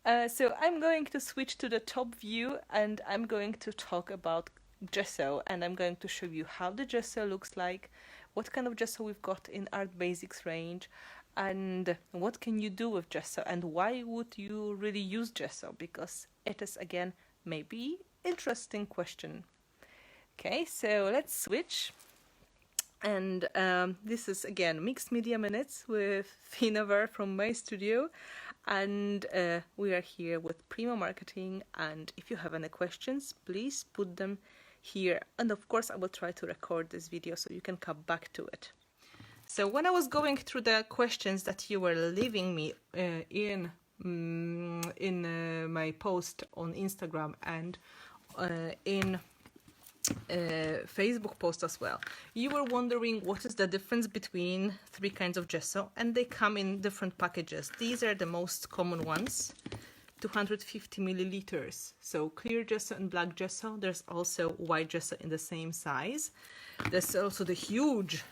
So I'm going to switch to the top view and I'm going to talk about gesso, and I'm going to show you how the gesso looks like, what kind of gesso we've got in Art Basics range, and what can you do with gesso, and why would you really use gesso, because it is again maybe interesting question. Okay, so let's switch. And this is again Mixed Media Minutes with Finnabair from my studio, and we are here with Prima Marketing, and if you have any questions please put them here, and of course I will try to record this video so you can come back to it. So when I was going through the questions that you were leaving me in my post on Instagram and in Facebook post as well, you were wondering what is the difference between three kinds of gesso, and they come in different packages. These are the most common ones, 250 milliliters. So clear gesso and black gesso. There's also white gesso in the same size. There's also the huge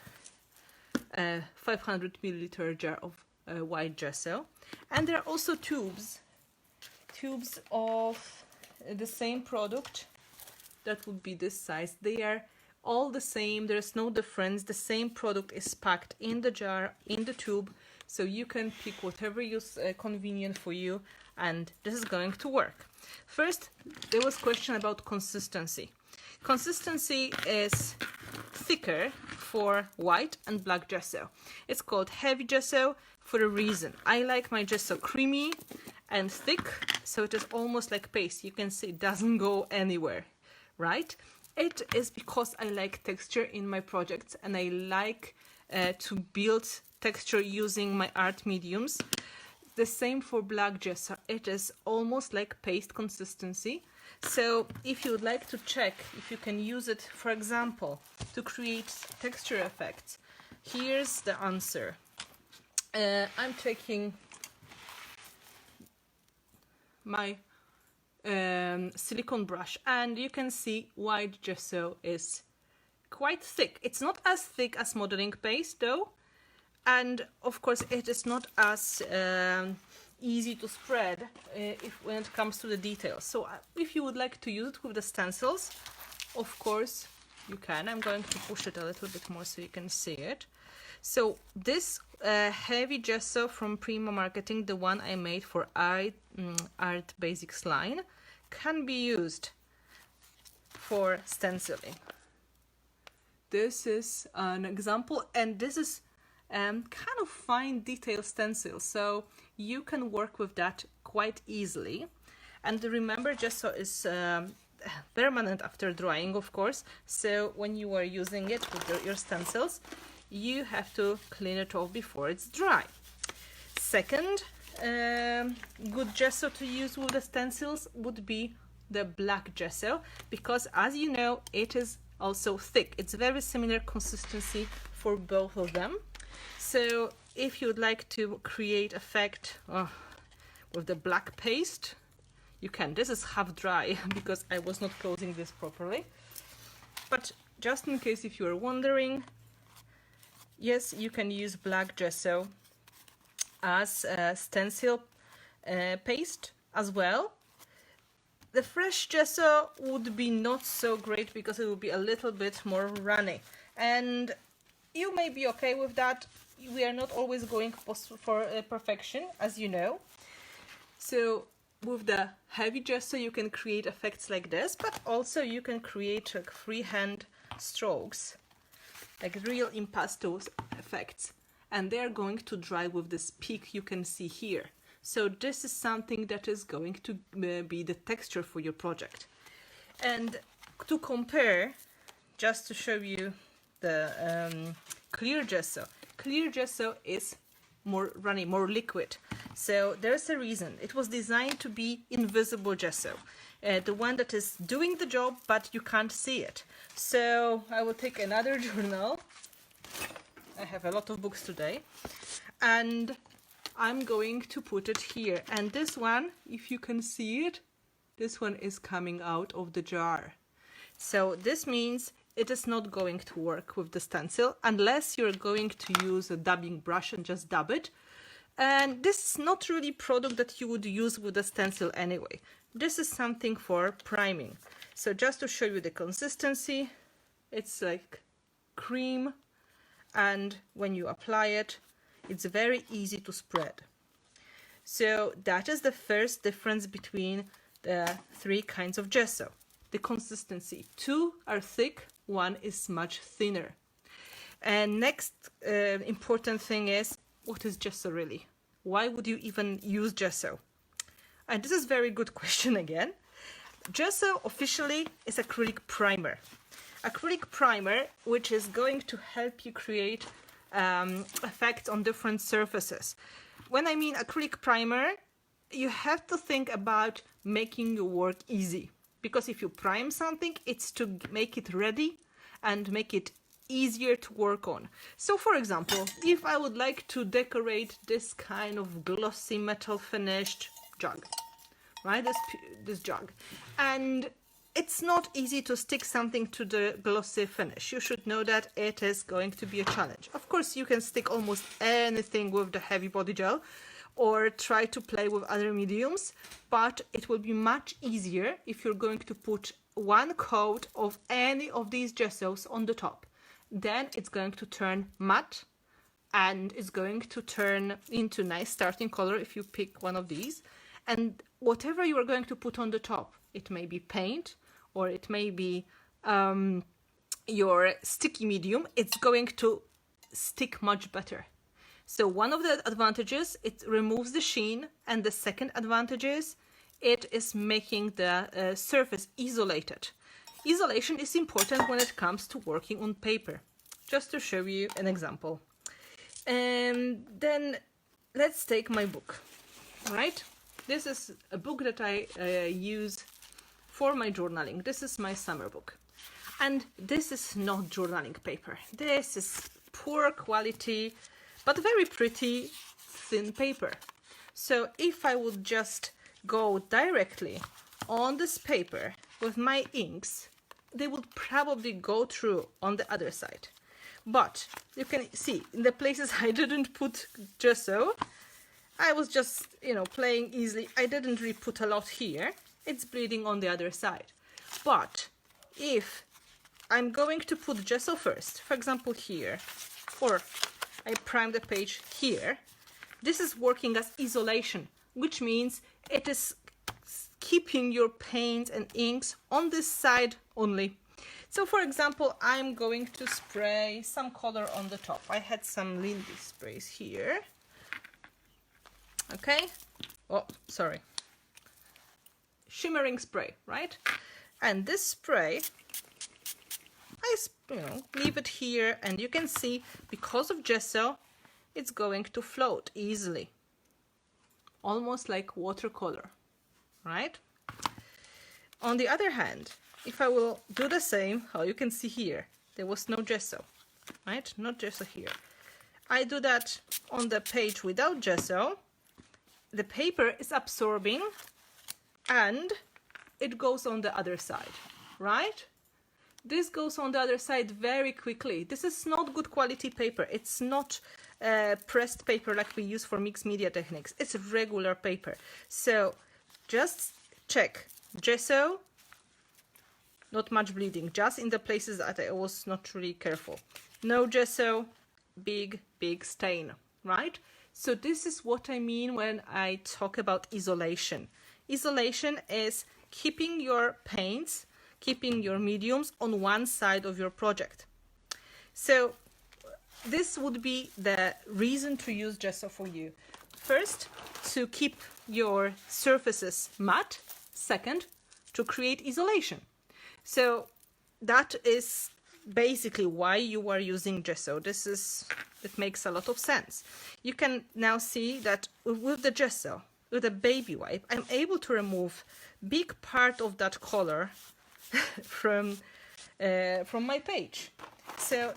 500 milliliter jar of white gesso, and there are also tubes of the same product that would be this size. They are all the same, there's no difference. The same product is packed in the jar, in the tube, so you can pick whatever is convenient for you, and this is going to work. First, there was a question about consistency. Consistency is thicker for white and black gesso. It's called heavy gesso for a reason. I like my gesso creamy and thick, so it is almost like paste. You can see it doesn't go anywhere, right? It is because I like texture in my projects, and I like to build texture using my art mediums. The same for black gesso. It is almost like paste consistency. So if you would like to check if you can use it, for example, to create texture effects, here's the answer. I'm taking my silicone brush, and you can see white gesso is quite thick. It's not as thick as modeling paste though, and of course it is not as easy to spread when it comes to the details. So if you would like to use it with the stencils, of course you can. I'm going to push it a little bit more so you can see it. So this heavy gesso from Prima Marketing, the one I made for Art Basics line, can be used for stenciling. This is an example, and this is kind of fine detail stencil, so you can work with that quite easily. And remember, gesso is permanent after drying, of course, so when you are using it with your stencils, you have to clean it off before it's dry. Second good gesso to use with the stencils would be the black gesso, because as you know it is also thick. It's very similar consistency for both of them. So if you would like to create effect with the black paste, you can. This is half dry because I was not closing this properly, but just in case if you are wondering, yes, you can use black gesso as a stencil paste as well. The fresh gesso would be not so great because it would be a little bit more runny, and you may be okay with that. We are not always going for perfection, as you know. So with the heavy gesso you can create effects like this, but also you can create like freehand strokes, like real impasto effects, and they're going to dry with this peak you can see here. So this is something that is going to be the texture for your project. And to compare, just to show you the clear gesso is more runny, more liquid. So there's a reason. It was designed to be invisible gesso, the one that is doing the job but you can't see it. So I will take another journal. I have a lot of books today, and I'm going to put it here. And this one, if you can see it, this one is coming out of the jar. So this means it is not going to work with the stencil unless you're going to use a dabbing brush and just dab it. And this is not really product that you would use with a stencil anyway. This is something for priming. So just to show you the consistency, it's like cream, and when you apply it, it's very easy to spread. So that is the first difference between the three kinds of gesso. The consistency. Two are thick, one is much thinner. And next important thing is, what is gesso really? Why would you even use gesso? And this is a very good question again. Gesso officially is acrylic primer. Acrylic primer, which is going to help you create effects on different surfaces. When I mean acrylic primer, you have to think about making your work easy. Because if you prime something, it's to make it ready and make it easier to work on. So for example, if I would like to decorate this kind of glossy metal finished jug, right, this jug, and it's not easy to stick something to the glossy finish. You should know that it is going to be a challenge. Of course, you can stick almost anything with the heavy body gel or try to play with other mediums, but it will be much easier if you're going to put one coat of any of these gessos on the top. Then it's going to turn matte and it's going to turn into nice starting color if you pick one of these. And whatever you are going to put on the top, it may be paint or it may be your sticky medium, it's going to stick much better. So one of the advantages, it removes the sheen, and the second advantage is it is making the surface isolated. Isolation is important when it comes to working on paper. Just to show you an example. And then let's take my book, right? This is a book that I use for my journaling. This is my summer book. And this is not journaling paper. This is poor quality, but very pretty thin paper. So if I would just go directly on this paper with my inks, they would probably go through on the other side. But you can see in the places I didn't put gesso, I was just, playing easily. I didn't really put a lot here. It's bleeding on the other side. But if I'm going to put gesso first, for example here, or I prime the page here, this is working as isolation, which means it is keeping your paints and inks on this side only. So for example, I'm going to spray some color on the top. I had some Lindy sprays here. Okay. Oh, sorry. Shimmering spray, right? And this spray, I leave it here, and you can see because of gesso, it's going to float easily. Almost like watercolor, right? On the other hand, if I will do the same, how you can see here, there was no gesso, right? Not gesso here. I do that on the page without gesso. The paper is absorbing and it goes on the other side, right? This goes on the other side very quickly. This is not good quality paper. It's not pressed paper like we use for mixed media techniques. It's regular paper. So just check. Gesso, not much bleeding, just in the places that I was not really careful. No gesso, big stain, right? So this is what I mean when I talk about isolation. Isolation is keeping your paints, keeping your mediums on one side of your project. So this would be the reason to use gesso for you. First, to keep your surfaces matte. Second, to create isolation. So that is basically why you are using gesso. It makes a lot of sense. You can now see that with the gesso, with a baby wipe, I'm able to remove big part of that color from my page. So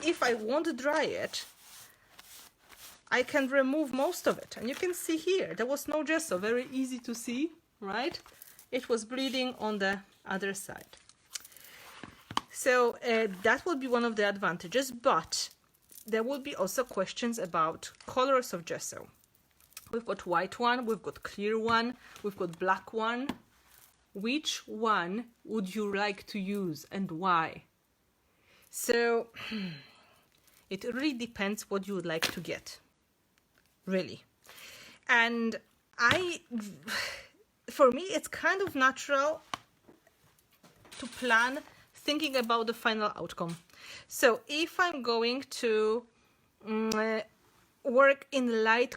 if I want to dry it, I can remove most of it. And you can see here, there was no gesso, very easy to see, right? It was bleeding on the other side. So that would be one of the advantages, but there will be also questions about colors of gesso. We've got white one, we've got clear one, we've got black one. Which one would you like to use and why? So it really depends what you would like to get, really. And for me, it's kind of natural to plan thinking about the final outcome. So if I'm going to work in light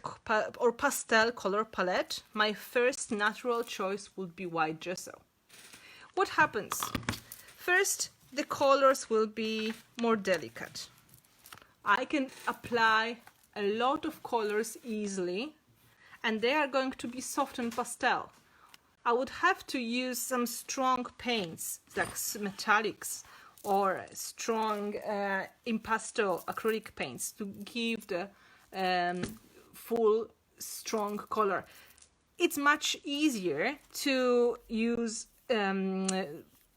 or pastel color palette, my first natural choice would be white gesso. What happens? First, the colors will be more delicate. I can apply a lot of colors easily, and they are going to be soft and pastel. I would have to use some strong paints, like metallics, or strong impasto acrylic paints to give the full strong color. It's much easier to use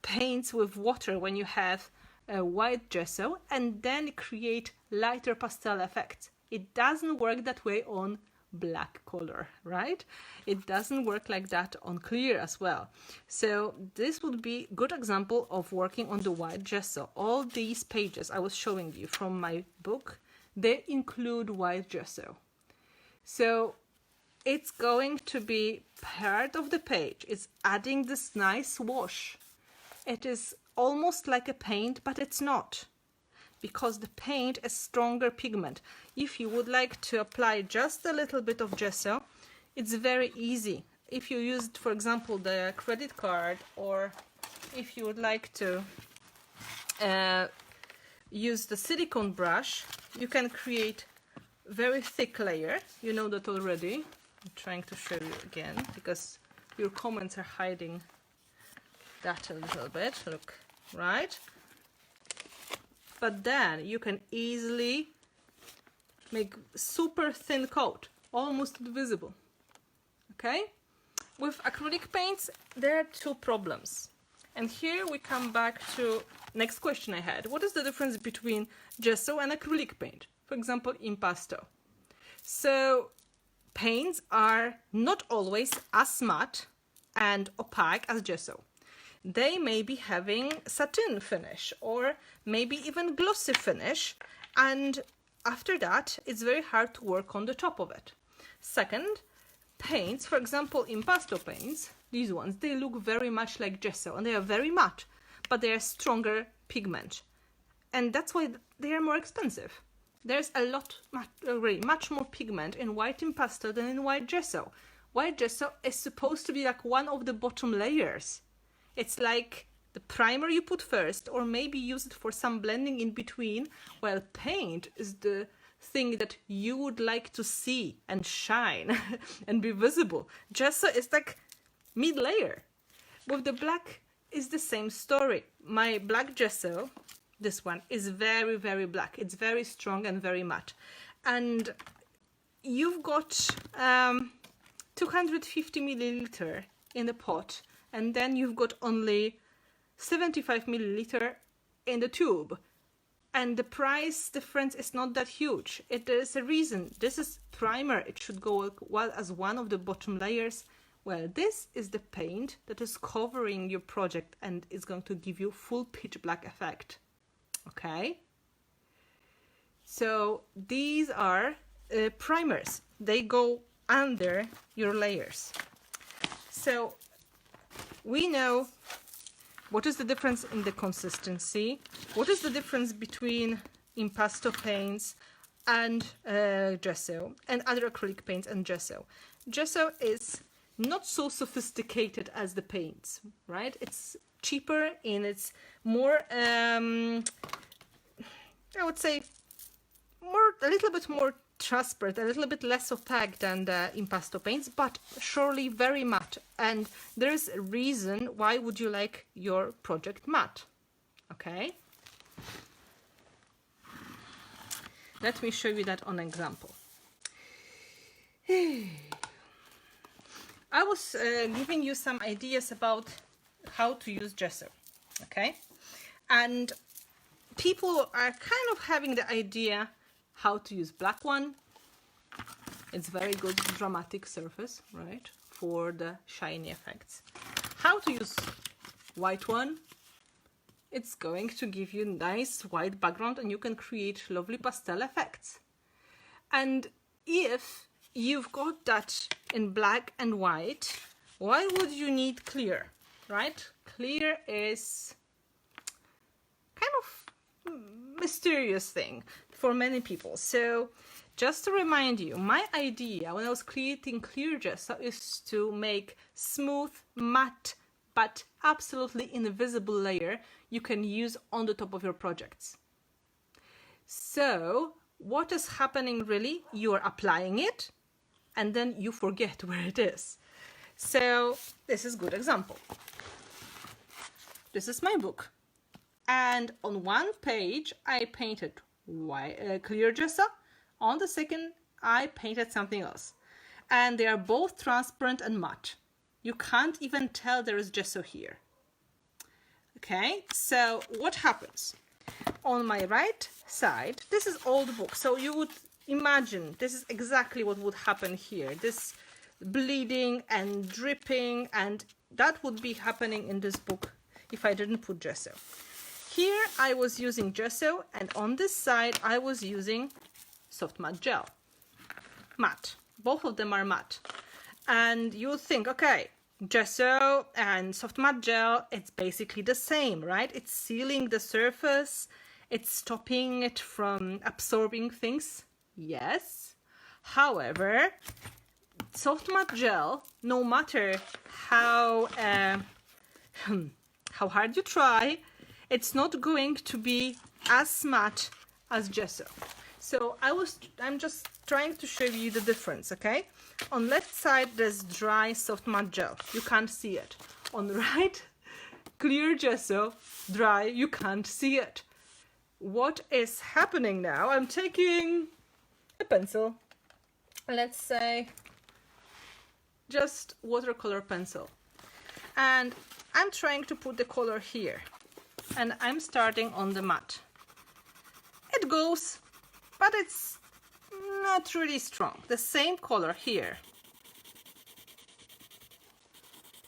paints with water when you have a white gesso and then create lighter pastel effects. It doesn't work that way on black color, right? It doesn't work like that on clear as well. So this would be a good example of working on the white gesso. All these pages I was showing you from my book, they include white gesso. So it's going to be part of the page. It's adding this nice wash. It is almost like a paint, but it's not, because the paint is stronger pigment. If you would like to apply just a little bit of gesso, it's very easy. If you used, for example, the credit card, or if you would like to use the silicone brush, you can create very thick layer. You know that already. I'm trying to show you again because your comments are hiding that a little bit. Look, right? But then you can easily make super thin coat, almost invisible. Okay? With acrylic paints, there are two problems. And here we come back to next question I had. What is the difference between gesso and acrylic paint? For example, impasto. So paints are not always as matte and opaque as gesso. They may be having satin finish or maybe even glossy finish, and after that it's very hard to work on the top of it. Second, paints, for example impasto paints, these ones, they look very much like gesso and they are very matte, but they are stronger pigment, and that's why they are more expensive. There's a lot, much more pigment in white impasto than in white gesso. White gesso is supposed to be like one of the bottom layers. It's like the primer you put first, or maybe use it for some blending in between, while paint is the thing that you would like to see and shine and be visible. Gesso is like mid-layer. With the black is the same story. My black gesso, this one, is very, very black. It's very strong and very matte. And you've got 250 milliliter in the pot, and then you've got only 75 milliliter in the tube, and the price difference is not that huge. There's a reason. This is primer. It should go well as one of the bottom layers. Well, this is the paint that is covering your project and is going to give you full pitch black effect. Okay, so these are primers. They go under your layers. So we know what is the difference in the consistency, what is the difference between impasto paints and gesso and other acrylic paints and gesso. Gesso is not so sophisticated as the paints, right? It's cheaper and it's more, I would say, a little bit more transparent, a little bit less opaque than the impasto paints, but surely very matte. And there is a reason why would you like your project matte. Okay, let me show you that on an example. I was giving you some ideas about how to use gesso, okay, and people are kind of having the idea how to use black one, It's very good dramatic surface, right, for the shiny effects. How to use white one? It's going to give you nice white background and you can create lovely pastel effects. And if you've got that in black and white, why would you need clear, right? Clear is kind of mysterious thing for many people. So just to remind you, my idea when I was creating clear gesso is to make smooth, matte, but absolutely invisible layer you can use on the top of your projects. So what is happening really? You are applying it and then you forget where it is. So this is a good example. This is my book. And on one page I painted clear gesso. On the second I painted something else. And they are both transparent and matte. You can't even tell there is gesso here. Okay, so what happens? On my right side, this is old book, so you would imagine this is exactly what would happen here. This bleeding and dripping, and that would be happening in this book if I didn't put gesso. Here I was using gesso, and on this side I was using soft matte gel. Matte. Both of them are matte. And you'll think, okay, gesso and soft matte gel, it's basically the same, right? It's sealing the surface, it's stopping it from absorbing things. Yes. However, soft matte gel, no matter how hard you try, it's not going to be as matte as gesso. So I'm just trying to show you the difference, okay? On left side there's dry soft matte gel, you can't see it. On the right, clear gesso, dry, you can't see it. What is happening now? I'm taking a pencil, let's say just watercolor pencil, and I'm trying to put the color here, and I'm starting on the matte. It goes, but it's not really strong. The same color here.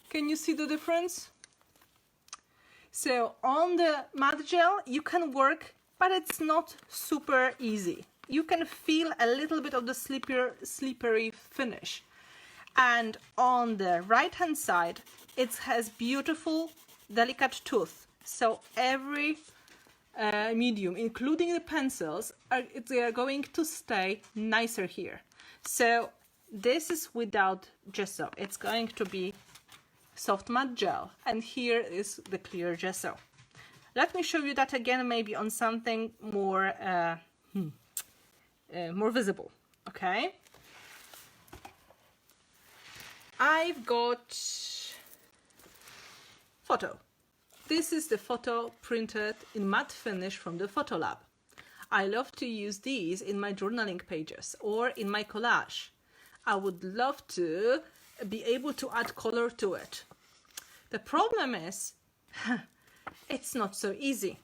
Can you see the difference? So on the matte gel you can work, but it's not super easy. You can feel a little bit of the slippery finish. And on the right hand side it has beautiful delicate tooth. So every medium, including the pencils, they are going to stay nicer here. So this is without gesso. It's going to be soft matte gel, and here is the clear gesso. Let me show you that again, maybe on something more more visible. Okay, I've got photo. This is the photo printed in matte finish from the photo lab. I love to use these in my journaling pages or in my collage. I would love to be able to add color to it. The problem is, it's not so easy.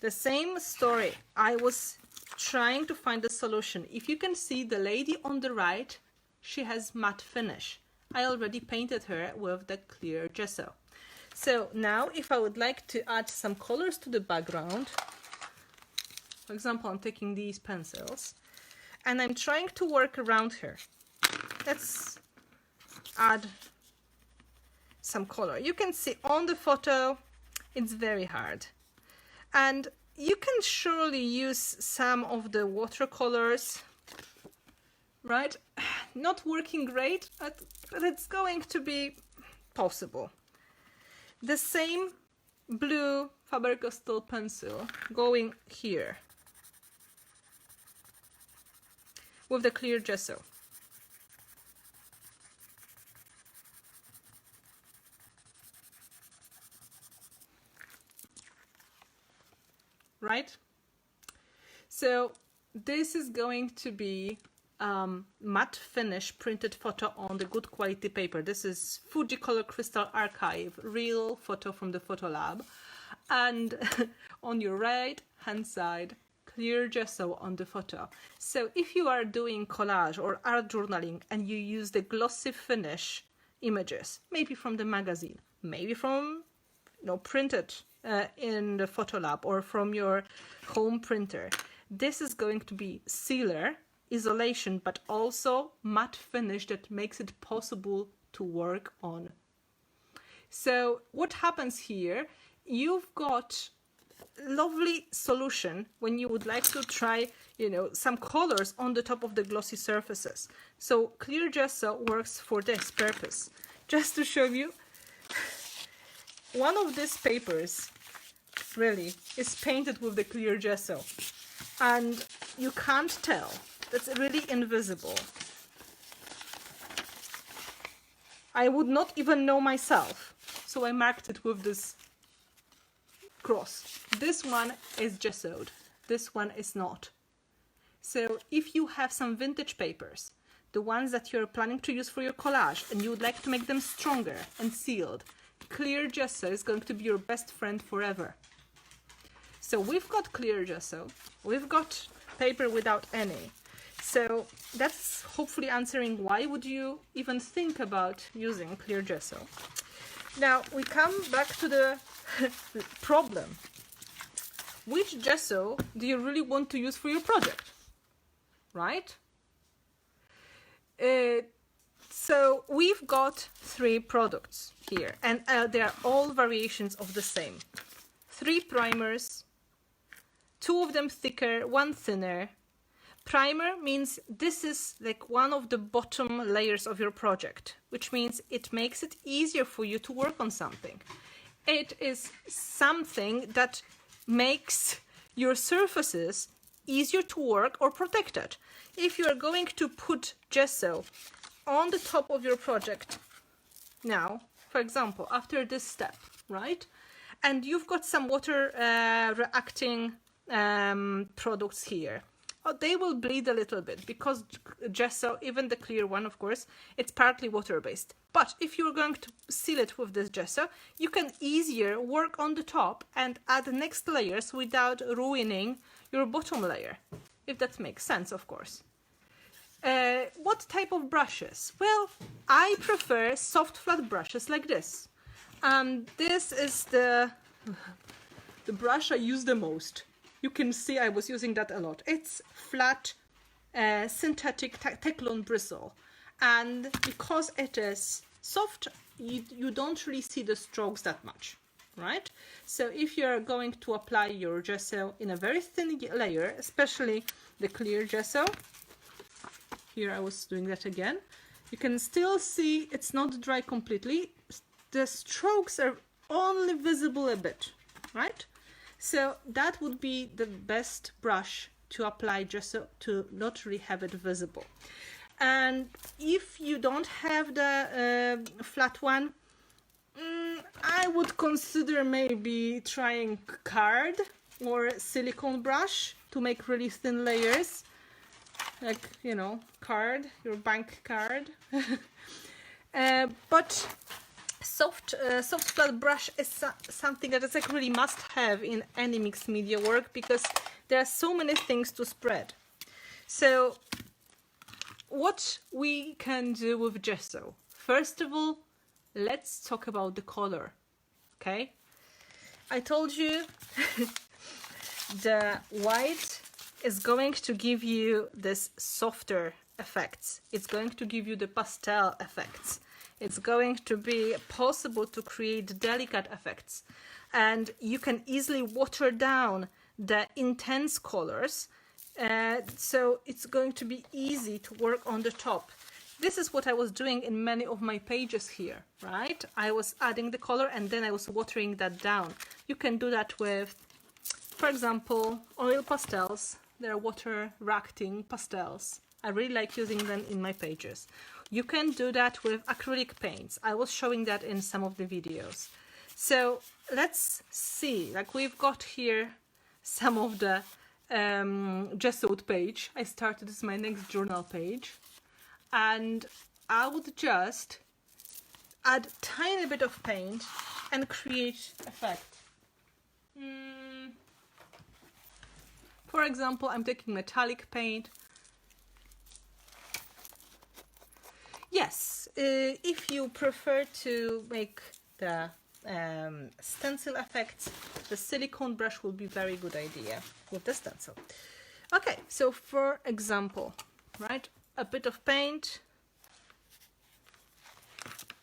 The same story. I was trying to find a solution. If you can see the lady on the right, she has matte finish. I already painted her with the clear gesso. So now if I would like to add some colors to the background, for example, I'm taking these pencils and I'm trying to work around her. Let's add some color. You can see on the photo it's very hard. And you can surely use some of the watercolors, right? Not working great, but it's going to be possible. The same blue Faber-Castell pencil going here with the clear gesso. Right? So this is going to be matte finish printed photo on the good quality paper. This is Fujicolor Crystal Archive, real photo from the photo lab. And on your right hand side, clear gesso on the photo. So if you are doing collage or art journaling and you use the glossy finish images, maybe from the magazine, maybe from, printed in the photo lab or from your home printer, this is going to be sealer, isolation, but also matte finish that makes it possible to work on. So what happens here, you've got lovely solution when you would like to try, some colors on the top of the glossy surfaces. So clear gesso works for this purpose. Just to show you, one of these papers really is painted with the clear gesso, and you can't tell. It's really invisible. I would not even know myself, so I marked it with this cross. This one is gessoed, this one is not. So if you have some vintage papers, the ones that you're planning to use for your collage, and you would like to make them stronger and sealed, clear gesso is going to be your best friend forever. So we've got clear gesso, we've got paper without any. So that's hopefully answering why would you even think about using clear gesso. Now we come back to the problem. Which gesso do you really want to use for your project, right? So we've got 3 products here, and they are all variations of the same. 3 primers, 2 of them thicker, 1 thinner. Primer means this is like one of the bottom layers of your project, which means it makes it easier for you to work on something. It is something that makes your surfaces easier to work or protected. If you are going to put gesso on the top of your project now, for example, after this step, right? And you've got some water reacting products here. They will bleed a little bit because gesso, even the clear one, of course, it's partly water-based. But if you're going to seal it with this gesso, you can easier work on the top and add next layers without ruining your bottom layer, if that makes sense, of course. What type of brushes? Well, I prefer soft flat brushes like this. This is the brush I use the most. You can see I was using that a lot. It's flat synthetic Teflon bristle, and because it is soft, you don't really see the strokes that much, right? So if you're going to apply your gesso in a very thin layer, especially the clear gesso, here I was doing that again, you can still see it's not dry completely. The strokes are only visible a bit, right? So that would be the best brush to apply gesso, to not really have it visible. And if you don't have the flat one, I would consider maybe trying card or silicone brush to make really thin layers, like, card, your bank card. But soft flat brush is something that is like really must have in any mixed media work, because there are so many things to spread. So what we can do with gesso, first of all, let's talk about the color. Okay, I told you the white is going to give you this softer effects. It's going to give you the pastel effects. It's going to be possible to create delicate effects, and you can easily water down the intense colors, so it's going to be easy to work on the top. This is what I was doing in many of my pages here, right? I was adding the color and then I was watering that down. You can do that with, for example, oil pastels. They're water reacting pastels. I really like using them in my pages. You can do that with acrylic paints. I was showing that in some of the videos. So let's see, like we've got here some of the gessoed page. I started, this is my next journal page. And I would just add a tiny bit of paint and create effect. For For example, I'm taking metallic paint. Yes, if you prefer to make the stencil effects, the silicone brush will be very good idea with the stencil. Okay, so for example, right, a bit of paint,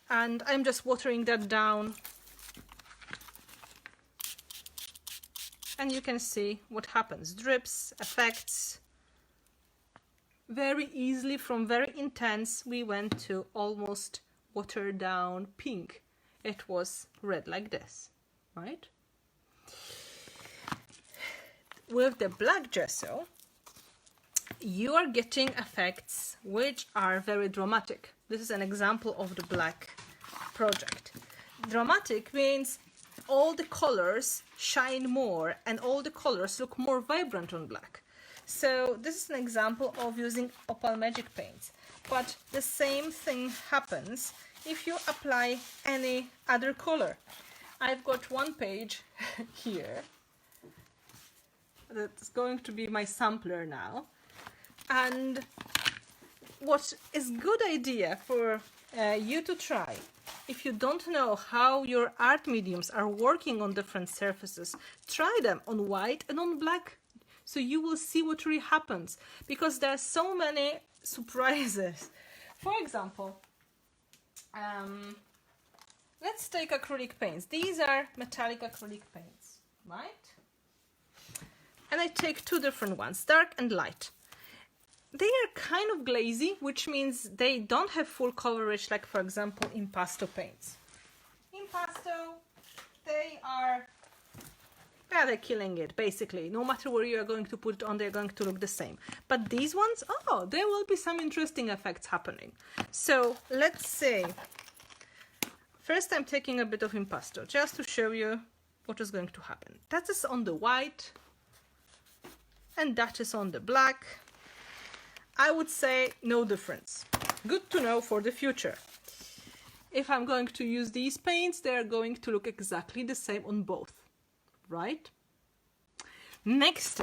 and I'm just watering that down, and you can see what happens. Drips, effects. Very easily, from very intense, we went to almost watered down pink. It was red like this, right? With the black gesso, you are getting effects which are very dramatic. This is an example of the black project. Dramatic means all the colors shine more and all the colors look more vibrant on black. So this is an example of using Opal Magic paints. But the same thing happens if you apply any other color. I've got one page here that's going to be my sampler now. And what is good idea for you to try, if you don't know how your art mediums are working on different surfaces, try them on white and on black, so you will see what really happens, because there are so many surprises. For example, let's take acrylic paints. These are metallic acrylic paints, right? And I take two different ones, dark and light. They are kind of glazy, which means they don't have full coverage, like for example impasto paints. Impasto, they're killing it basically. No matter where you are going to put it on, they're going to look the same. But these ones, oh, there will be some interesting effects happening. So let's say, first I'm taking a bit of impasto just to show you what is going to happen. That is on the white, and that is on the black. I would say no difference. Good to know for the future. If I'm going to use these paints, they're going to look exactly the same on both, right? Next,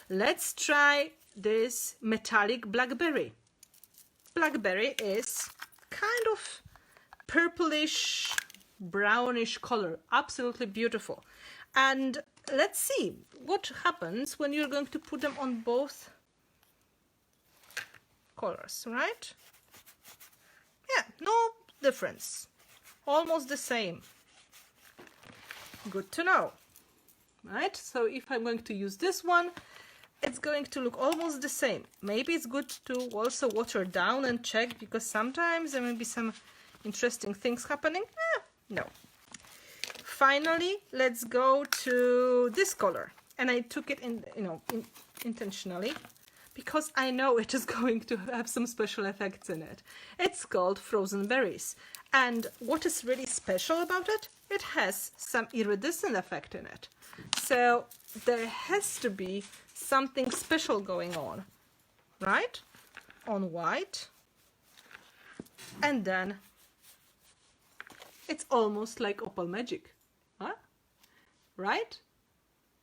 let's try this metallic Blackberry. Blackberry is kind of purplish, brownish color, absolutely beautiful. And let's see what happens when you're going to put them on both colors, right? Yeah, no difference. Almost the same. Good to know, right? So if I'm going to use this one, it's going to look almost the same. Maybe it's good to also water down and check, because sometimes there may be some interesting things happening. No. Finally, let's go to this color. And I took it intentionally, because I know it is going to have some special effects in it. It's called Frozen Berries. And what is really special about it? It has some iridescent effect in it. So there has to be something special going on, right? On white. And then it's almost like Opal Magic, huh? Right?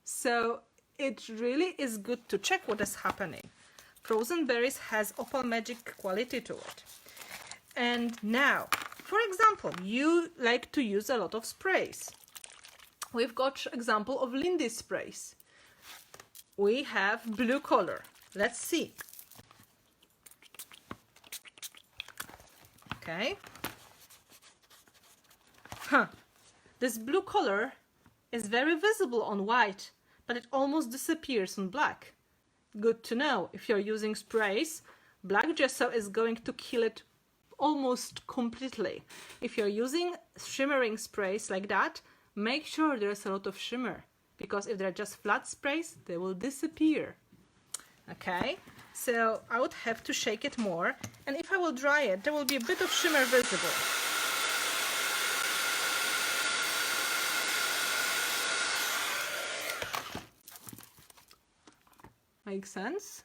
So it really is good to check what is happening. Frozen Berries has Opal Magic quality to it. And now, for example, you like to use a lot of sprays. We've got example of Lindy sprays. We have blue color. Let's see. Okay. This blue color is very visible on white, but it almost disappears on black. Good to know. If you're using sprays, black gesso is going to kill it almost completely. If you're using shimmering sprays like that, make sure there's a lot of shimmer, because if they're just flat sprays, they will disappear. Okay, so I would have to shake it more, and if I will dry it, there will be a bit of shimmer visible. Makes sense?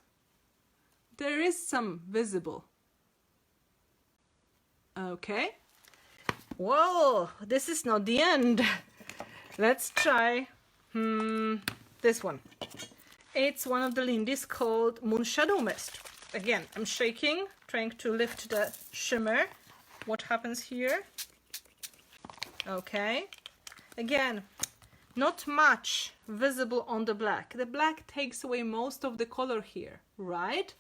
There is some visible. Okay. Whoa, this is not the end. Let's try this one. It's one of the Lindy's called Moon Shadow Mist. Again, I'm shaking, trying to lift the shimmer. What happens here? Okay. Again, not much visible on the black. The black takes away most of the color here, right?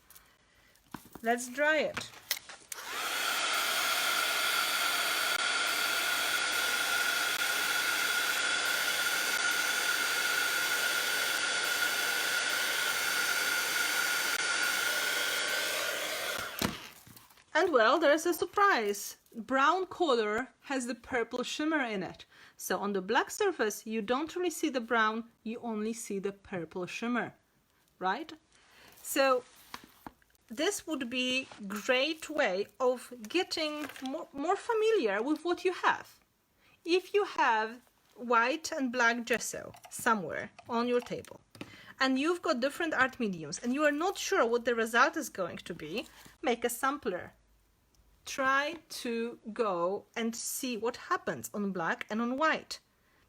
Let's dry it. And well, there's a surprise. Brown color has the purple shimmer in it. So on the black surface, you don't really see the brown, you only see the purple shimmer, right? So this would be a great way of getting more familiar with what you have. If you have white and black gesso somewhere on your table, and you've got different art mediums, and you are not sure what the result is going to be, make a sampler. Try to go and see what happens on black and on white,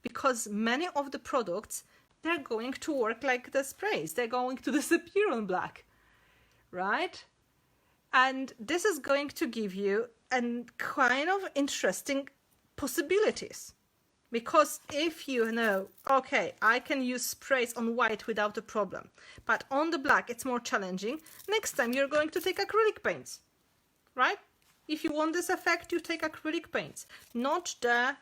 because many of the products, they're going to work like the sprays. They're going to disappear on black, right? And this is going to give you a kind of interesting possibilities, because if you know, okay, I can use sprays on white without a problem, but on the black it's more challenging, next time you're going to take acrylic paints, right? If you want this effect, you take acrylic paints, not the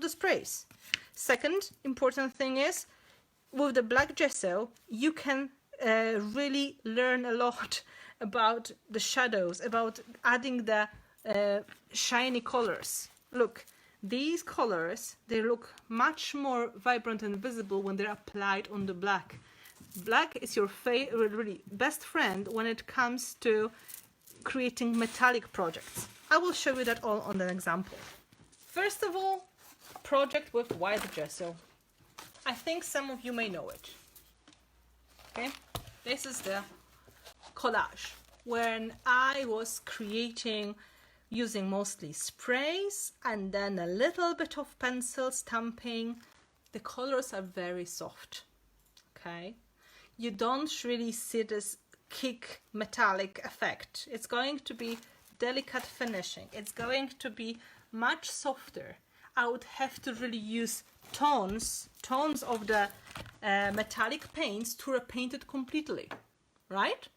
sprays. Second important thing is, with the black gesso, you can really learn a lot about the shadows, about adding the shiny colors. Look, these colors, they look much more vibrant and visible when they're applied on the black. Black is your really best friend when it comes to creating metallic projects. I will show you that all on an example. First of all, a project with white gesso. I think some of you may know it. Okay, this is the collage when I was creating using mostly sprays and then a little bit of pencil stamping. The colors are very soft. Okay, you don't really see this kick metallic effect. It's going to be delicate finishing. It's going to be much softer. I would have to really use tones of the metallic paints to repaint it completely, right?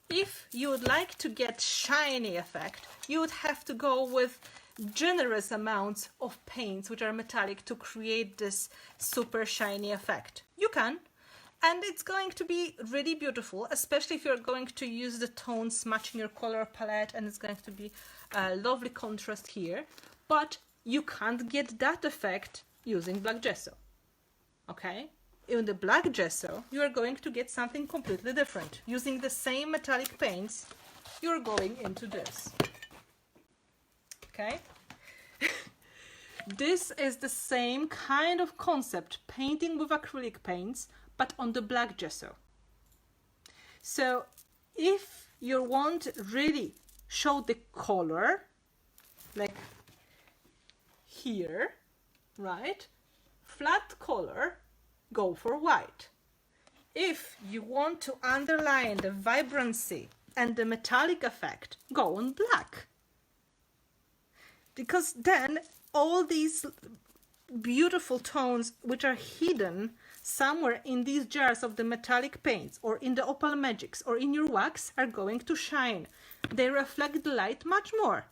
If you would like to get shiny effect, you would have to go with generous amounts of paints which are metallic to create this super shiny effect. You can. And it's going to be really beautiful, especially if you're going to use the tones matching your color palette, and it's going to be a lovely contrast here. But you can't get that effect using black gesso. Okay? In the black gesso, you are going to get something completely different. Using the same metallic paints, you're going into this. Okay? This is the same kind of concept, painting with acrylic paints, but on the black gesso. So if you want to really show the color, like here, right? Flat color, go for white. If you want to underline the vibrancy and the metallic effect, go on black. Because then all these beautiful tones which are hidden somewhere in these jars of the metallic paints or in the opal magics or in your wax are going to shine. They reflect the light much more.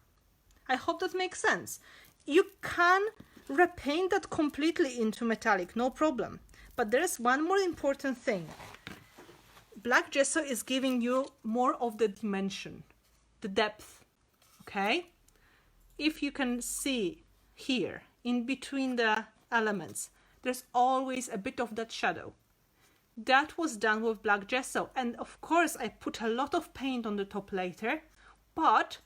I hope that makes sense. You can repaint that completely into metallic, no problem. But there is one more important thing. Black gesso is giving you more of the dimension, the depth, okay? If you can see here, in between the elements, there's always a bit of that shadow. That was done with black gesso, and of course I put a lot of paint on the top later, but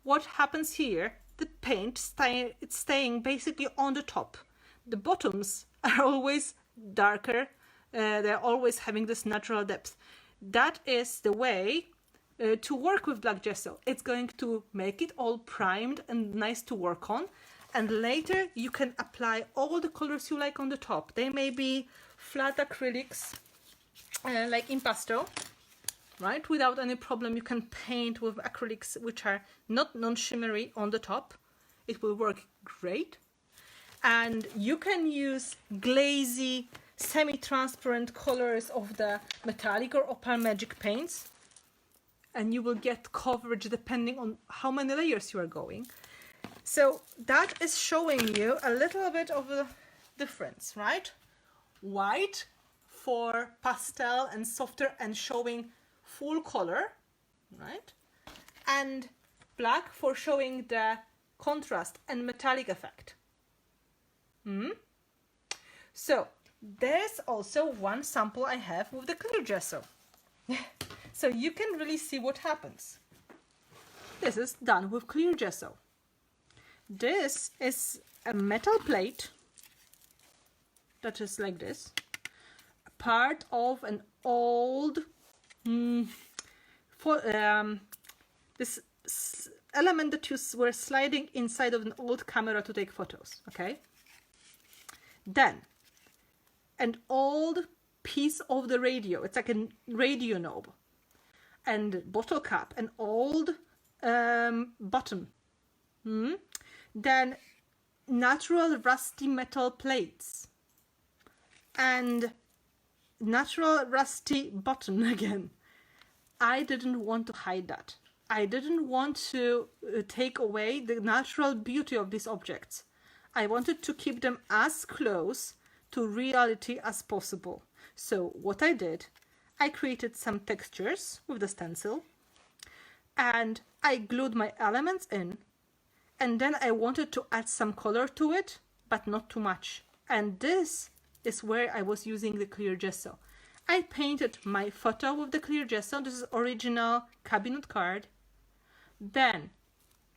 what happens here, the paint it's staying basically on the top. The bottoms are always darker, they're always having this natural depth. That is the way to work with black gesso. It's going to make it all primed and nice to work on. And later you can apply all the colors you like on the top. They may be flat acrylics, like impasto, right? Without any problem, you can paint with acrylics which are not non-shimmery on the top. It will work great. And you can use glazy, semi-transparent colors of the metallic or opal magic paints, and you will get coverage depending on how many layers you are going. So that is showing you a little bit of a difference, right? White for pastel and softer and showing full color, right? And black for showing the contrast and metallic effect. So there's also one sample I have with the clear gesso. So you can really see what happens. This is done with clear gesso. This is a metal plate that is like this, part of an old this element that you were sliding inside of an old camera to take photos, okay? Then an old piece of the radio, it's like a radio knob, and bottle cap, an old button. Then natural rusty metal plates and natural rusty button again. I didn't want to hide that. I didn't want to take away the natural beauty of these objects. I wanted to keep them as close to reality as possible. So what I did, I created some textures with the stencil, and I glued my elements in, and then I wanted to add some color to it, but not too much. And this is where I was using the clear gesso. I painted my photo with the clear gesso. This is original cabinet card. Then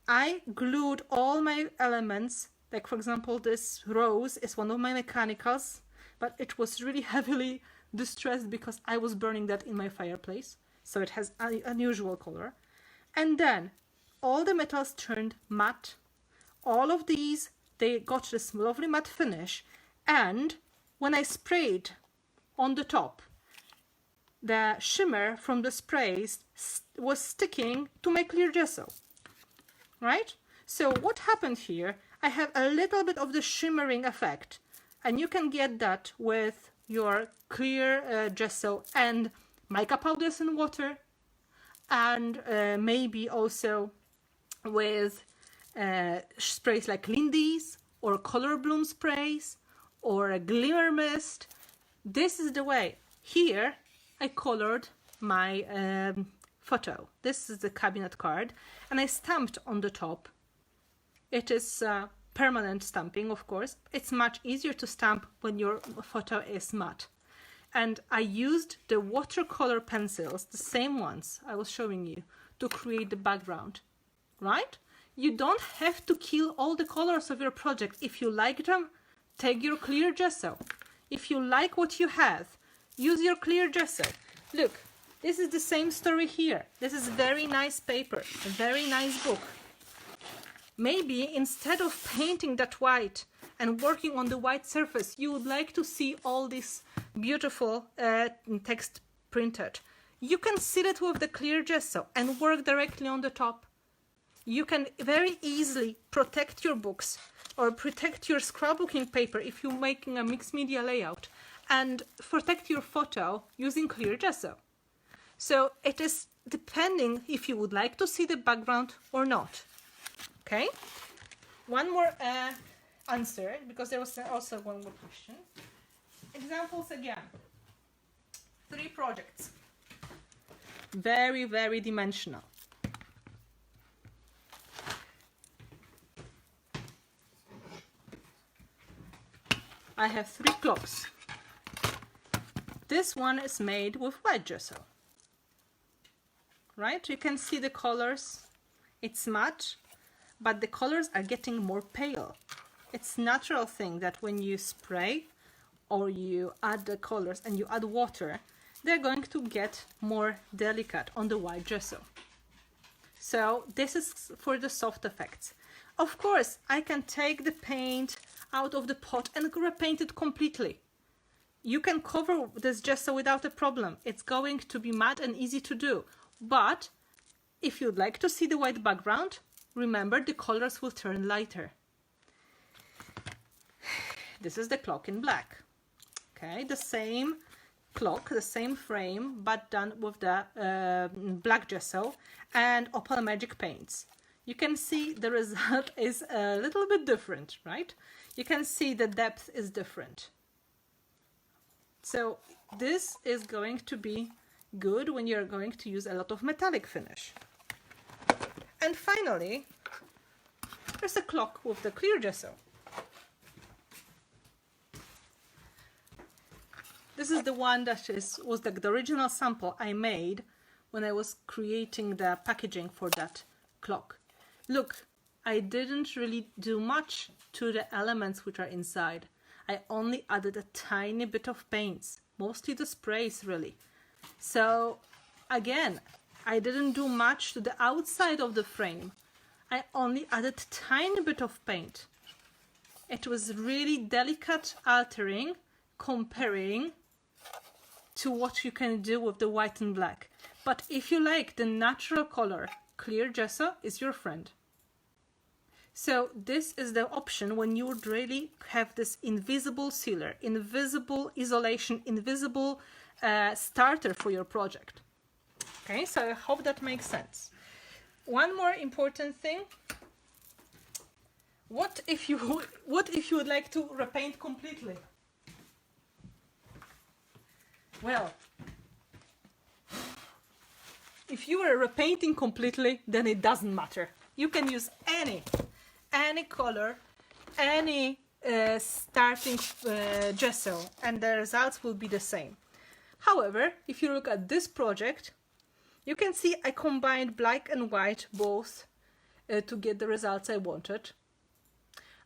I glued all my elements, like for example this rose is one of my mechanicals, but it was really heavily distressed because I was burning that in my fireplace, so it has an unusual color. And then all the metals turned matte. All of these, they got this lovely matte finish, and when I sprayed on the top, the shimmer from the sprays was sticking to my clear gesso, right? So what happened here, I have a little bit of the shimmering effect, and you can get that with your clear gesso and mica powders in water, and maybe also with sprays like Lindy's or color bloom sprays or a glimmer mist. This is the way. Here I colored my photo. This is the cabinet card, and I stamped on the top. It is permanent stamping, of course. It's much easier to stamp when your photo is matte. And I used the watercolor pencils, the same ones I was showing you, to create the background, right? You don't have to kill all the colors of your project. If you like them, take your clear gesso. If you like what you have, use your clear gesso. Look, this is the same story here. This is very nice paper, a very nice book. Maybe instead of painting that white and working on the white surface, you would like to see all this beautiful text printed. You can seal it with the clear gesso and work directly on the top. You can very easily protect your books or protect your scrapbooking paper if you're making a mixed media layout, and protect your photo using clear gesso. So it is depending if you would like to see the background or not. Okay, one more answer, because there was also one more question. Examples again. 3 projects. Very, very dimensional. I have 3 clocks. This one is made with white gesso. Right? You can see the colors. It's matte, but the colors are getting more pale. It's natural thing that when you spray or you add the colors and you add water, they're going to get more delicate on the white gesso. So this is for the soft effects. Of course, I can take the paint out of the pot and repaint it completely. you can cover this gesso without a problem. It's going to be matte and easy to do. But if you'd like to see the white background, remember the colors will turn lighter. This is the clock in black. Okay, the same clock, the same frame, but done with the black gesso and Opal Magic paints. You can see the result is a little bit different, right? You can see the depth is different. So this is going to be good when you're going to use a lot of metallic finish. And finally, there's a clock with the clear gesso. This is the one that was the original sample I made when I was creating the packaging for that clock. Look, I didn't really do much to the elements which are inside. I only added a tiny bit of paints, mostly the sprays really. So again, I didn't do much to the outside of the frame. I only added a tiny bit of paint. It was really delicate altering, comparing to what you can do with the white and black. But if you like the natural color, clear gesso is your friend. So this is the option when you would really have this invisible sealer, invisible isolation, invisible starter for your project. Okay, so I hope that makes sense. One more important thing. What if you would like to repaint completely? Well, if you are repainting completely, then it doesn't matter. You can use any color, any starting gesso, and the results will be the same. However, if you look at this project, you can see I combined black and white both to get the results I wanted.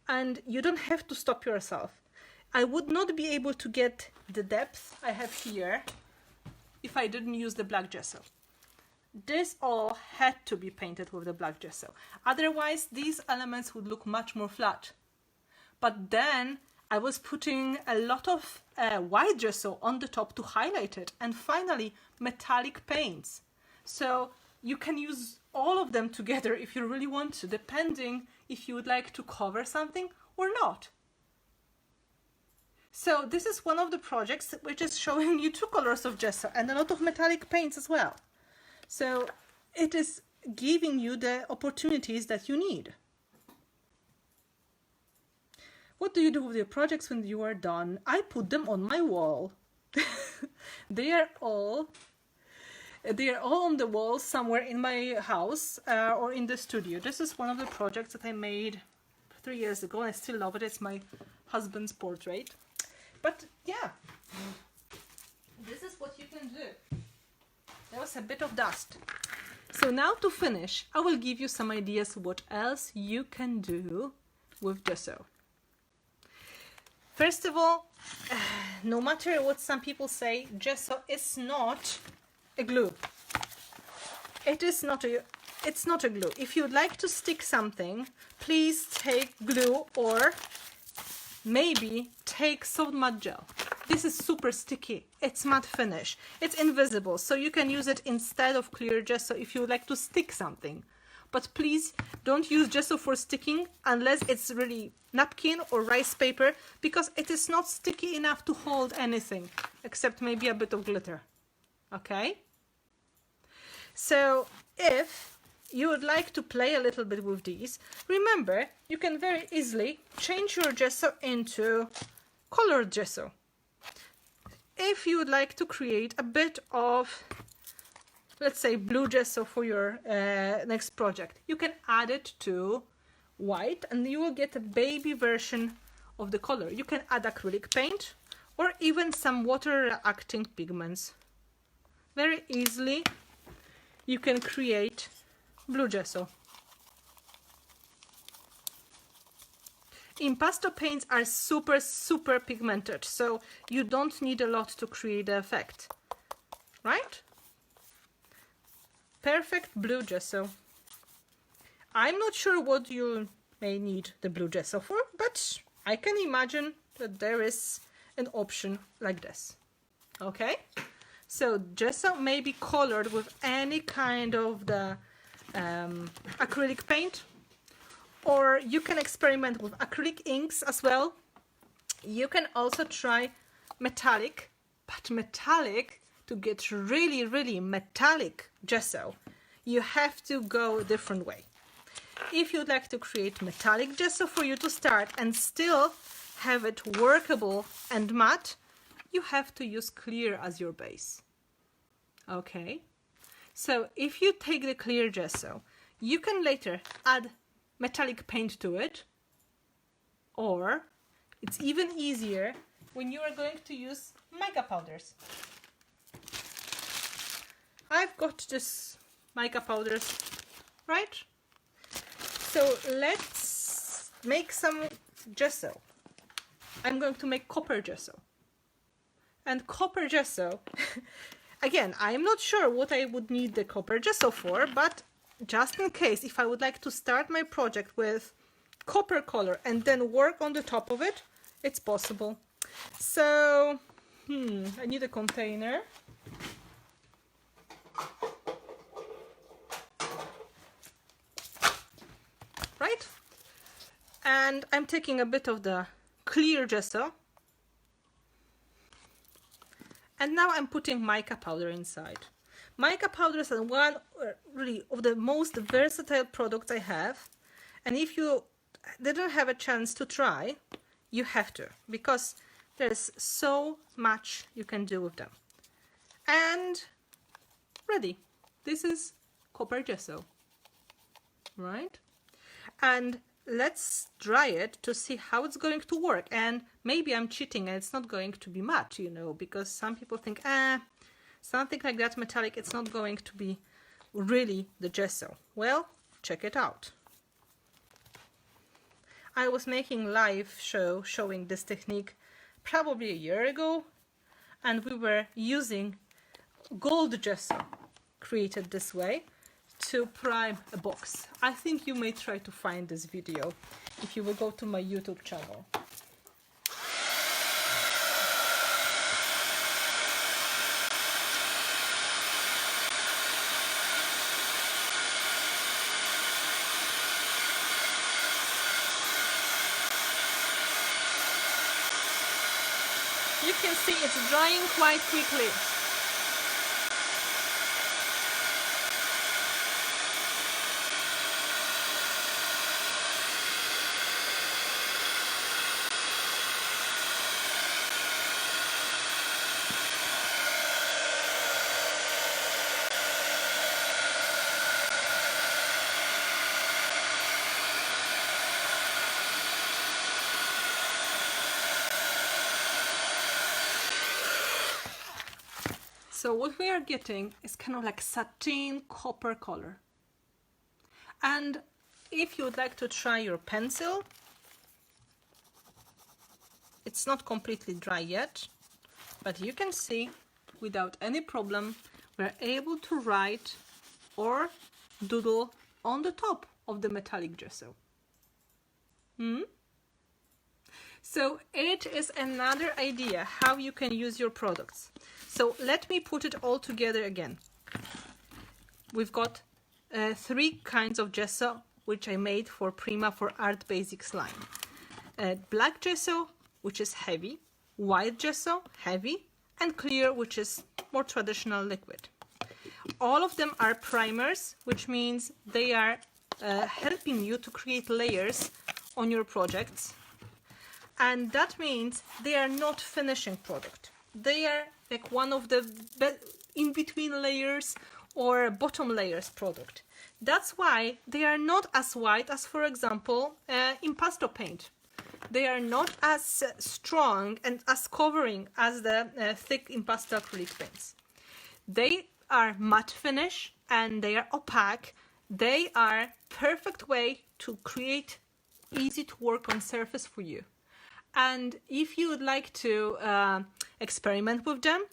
And you don't have to stop yourself. I would not be able to get the depth I have here if I didn't use the black gesso. This all had to be painted with the black gesso. Otherwise, these elements would look much more flat. But then I was putting a lot of white gesso on the top to highlight it. And finally, metallic paints. So you can use all of them together if you really want to, depending if you would like to cover something or not. So this is one of the projects which is showing you two colors of gesso and a lot of metallic paints as well. So it is giving you the opportunities that you need. What do you do with your projects when you are done? I put them on my wall. They are all on the wall somewhere in my house or in the studio. This is one of the projects that I made 3 years ago and I still love it. It's my husband's portrait. But yeah, this is what you can do. There was a bit of dust. So now to finish, I will give you some ideas what else you can do with gesso. First of all, no matter what some people say, gesso is not a glue. It's not a glue. If you'd like to stick something, please take glue or maybe take soft matte gel. This is super sticky. It's matte finish. It's invisible, so you can use it instead of clear gesso if you would like to stick something. But please don't use gesso for sticking unless it's really napkin or rice paper, because it is not sticky enough to hold anything except maybe a bit of glitter. Okay? So if you would like to play a little bit with these, remember you can very easily change your gesso into colored gesso. If you would like to create a bit of, let's say, blue gesso for your next project, you can add it to white and you will get a baby version of the color. You can add acrylic paint or even some water reacting pigments. Very easily you can create blue gesso. Impasto paints are super pigmented, so you don't need a lot to create the effect, right? Perfect blue gesso. I'm not sure what you may need the blue gesso for, but I can imagine that there is an option like this. Okay, so gesso may be colored with any kind of the acrylic paint, or you can experiment with acrylic inks as well. You can also try metallic, but metallic, to get really, really metallic gesso, you have to go a different way. If you'd like to create metallic gesso for you to start and still have it workable and matte, you have to use clear as your base. Okay, so if you take the clear gesso, you can later add metallic paint to it, or it's even easier when you are going to use mica powders. I've got this mica powders, right? So let's make some gesso. I'm going to make copper gesso. And copper gesso, again, I'm not sure what I would need the copper gesso for, but just in case, if I would like to start my project with copper color and then work on the top of it, it's possible. So, I need a container. Right? And I'm taking a bit of the clear gesso. And now I'm putting mica powder inside. Mica powder is one really of the most versatile products I have. And if you didn't have a chance to try, you have to, because there's so much you can do with them. And ready. This is copper gesso, right? And let's dry it to see how it's going to work. And maybe I'm cheating and it's not going to be matte, you know, because some people think, something like that metallic, it's not going to be really the gesso. Well, check it out. I was making live show showing this technique probably a year ago, and we were using gold gesso created this way to prime a box. I think you may try to find this video if you will go to my YouTube channel. You can see it's drying quite quickly. So what we are getting is kind of like satin copper color. And if you would like to try your pencil, it's not completely dry yet, but you can see without any problem we're able to write or doodle on the top of the metallic gesso. So it is another idea how you can use your products. So let me put it all together again. We've got 3 kinds of gesso which I made for Prima for Art Basics line. Black gesso, which is heavy, white gesso, heavy, and clear, which is more traditional liquid. All of them are primers, which means they are helping you to create layers on your projects. And that means they are not finishing product. They are like one of the in-between layers or bottom layers product. That's why they are not as white as, for example, impasto paint. They are not as strong and as covering as the thick impasto acrylic paints. They are matte finish and they are opaque. They are perfect way to create easy to work on surface for you. And if you would like to experiment with them,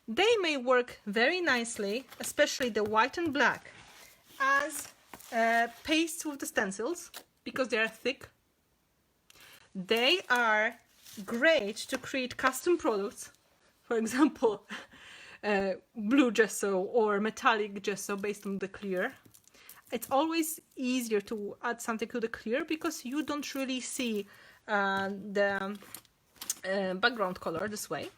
they may work very nicely, especially the white and black, as paste with the stencils because they are thick. They are great to create custom products, for example, blue gesso or metallic gesso based on the clear. It's always easier to add something to the clear because you don't really see the background color this way.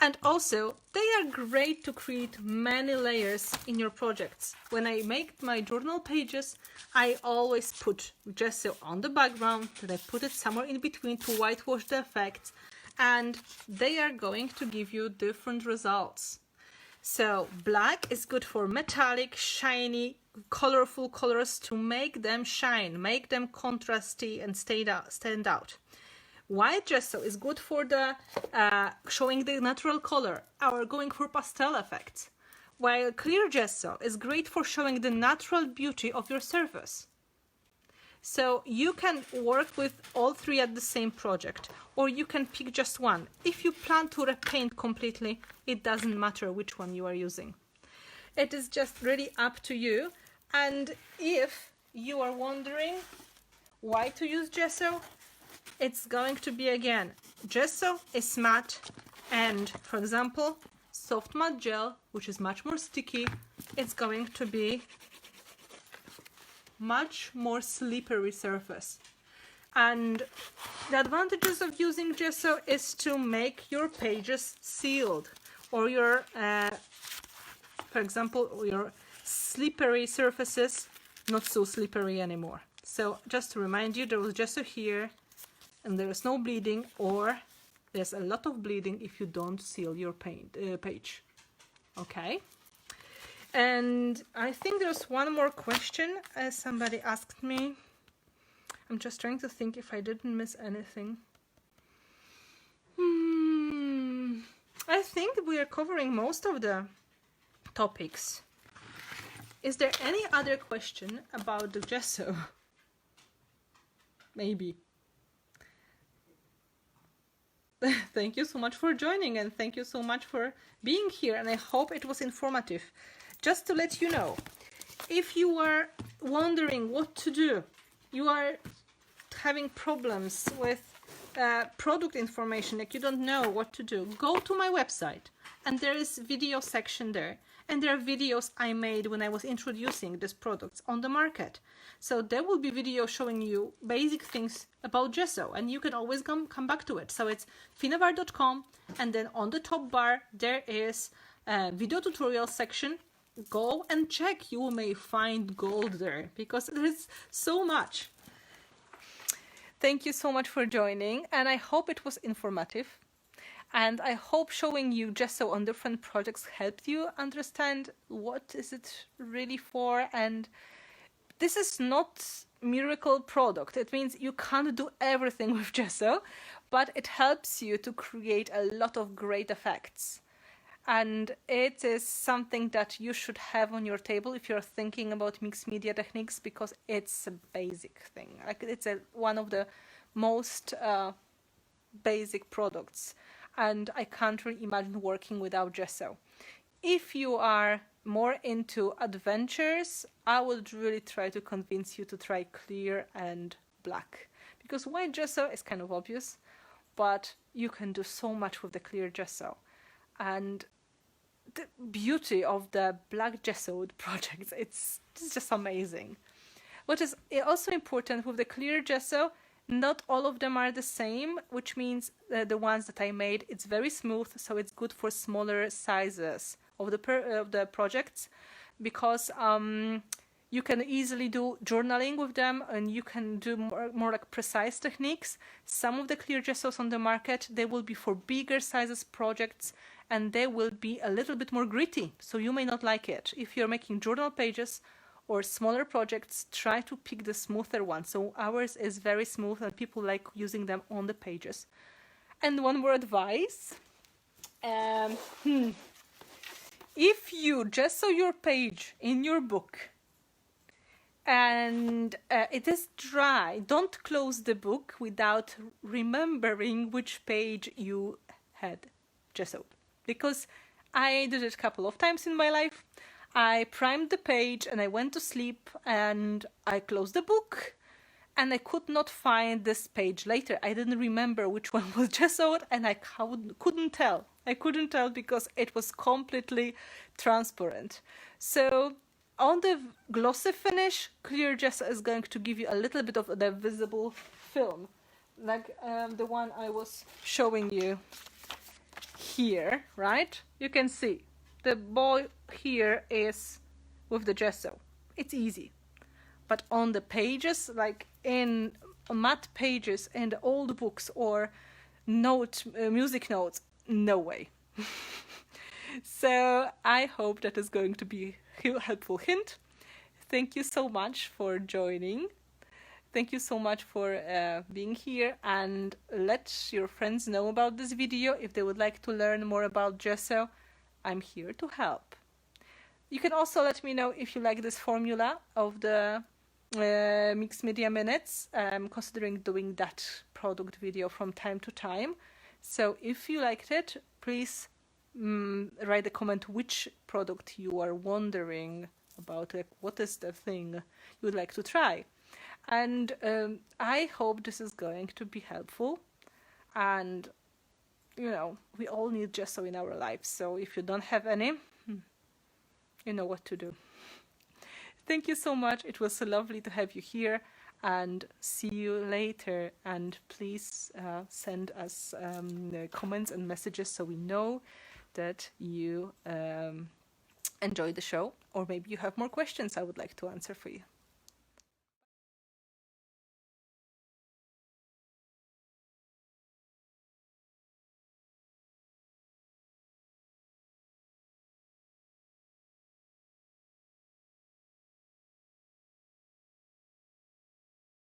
And also, they are great to create many layers in your projects. When I make my journal pages, I always put gesso on the background, then I put it somewhere in between to whitewash the effects, and they are going to give you different results. So black is good for metallic, shiny, colorful colors to make them shine, make them contrasty and stand out. White gesso is good for the showing the natural color or going for pastel effects, while clear gesso is great for showing the natural beauty of your surface. So you can work with all three at the same project, or you can pick just one. If you plan to repaint completely, it doesn't matter which one you are using. It is just really up to you. And if you are wondering why to use gesso, it's going to be, again, gesso is matte, and for example, soft matte gel, which is much more sticky, it's going to be much more slippery surface. And the advantages of using gesso is to make your pages sealed, or your, for example, your slippery surfaces not so slippery anymore. So just to remind you, there was gesso here, and there is no bleeding, or there's a lot of bleeding if you don't seal your page. Okay. And I think there's one more question somebody asked me. I'm just trying to think if I didn't miss anything. I think we are covering most of the topics. Is there any other question about the gesso? Maybe. Thank you so much for joining, and thank you so much for being here, and I hope it was informative. Just to let you know, if you are wondering what to do, you are having problems with product information, like you don't know what to do, go to my website, and there is video section there, and there are videos I made when I was introducing these products on the market. So there will be videos showing you basic things about gesso, and you can always come back to it. So it's finnabair.com, and then on the top bar there is a video tutorial section. Go and check, you may find gold there, because there's so much. Thank you so much for joining, and I hope it was informative. And I hope showing you gesso on different projects helped you understand what is it really for. And this is not miracle product. It means you can't do everything with gesso, but it helps you to create a lot of great effects. And it is something that you should have on your table if you're thinking about mixed media techniques, because it's a basic thing. Like it's one of the most basic products, and I can't really imagine working without gesso. If you are more into adventures, I would really try to convince you to try clear and black, because white gesso is kind of obvious, but you can do so much with the clear gesso. And the beauty of the black gessoed projects, it's just amazing. What is also important with the clear gesso, not all of them are the same, which means the ones that I made, it's very smooth, so it's good for smaller sizes of the projects, because you can easily do journaling with them, and you can do more like precise techniques. Some of the clear gessos on the market, they will be for bigger sizes projects, and they will be a little bit more gritty, so you may not like it. If you're making journal pages or smaller projects, try to pick the smoother one. So ours is very smooth, and people like using them on the pages. And one more advice. If you gesso your page in your book and it is dry, don't close the book without remembering which page you had gessoed. Because I did it a couple of times in my life. I primed the page and I went to sleep, and I closed the book, and I could not find this page later. I didn't remember which one was gessoed, and I couldn't tell. I couldn't tell because it was completely transparent. So on the glossy finish, clear gesso is going to give you a little bit of the visible film, like the one I was showing you here, right? You can see the boy here is with the gesso. It's easy. But on the pages, like in matte pages and old books or music notes, no way. So I hope that is going to be a helpful hint. Thank you so much for joining. Thank you so much for being here, and let your friends know about this video. If they would like to learn more about gesso, I'm here to help. You can also let me know if you like this formula of the mixed media minutes. I'm considering doing that product video from time to time. So if you liked it, please write a comment which product you are wondering about, like what is the thing you would like to try. And I hope this is going to be helpful. And, you know, we all need gesso in our lives. So if you don't have any, you know what to do. Thank you so much. It was so lovely to have you here, and see you later. And please send us comments and messages so we know that you enjoy the show, or maybe you have more questions I would like to answer for you.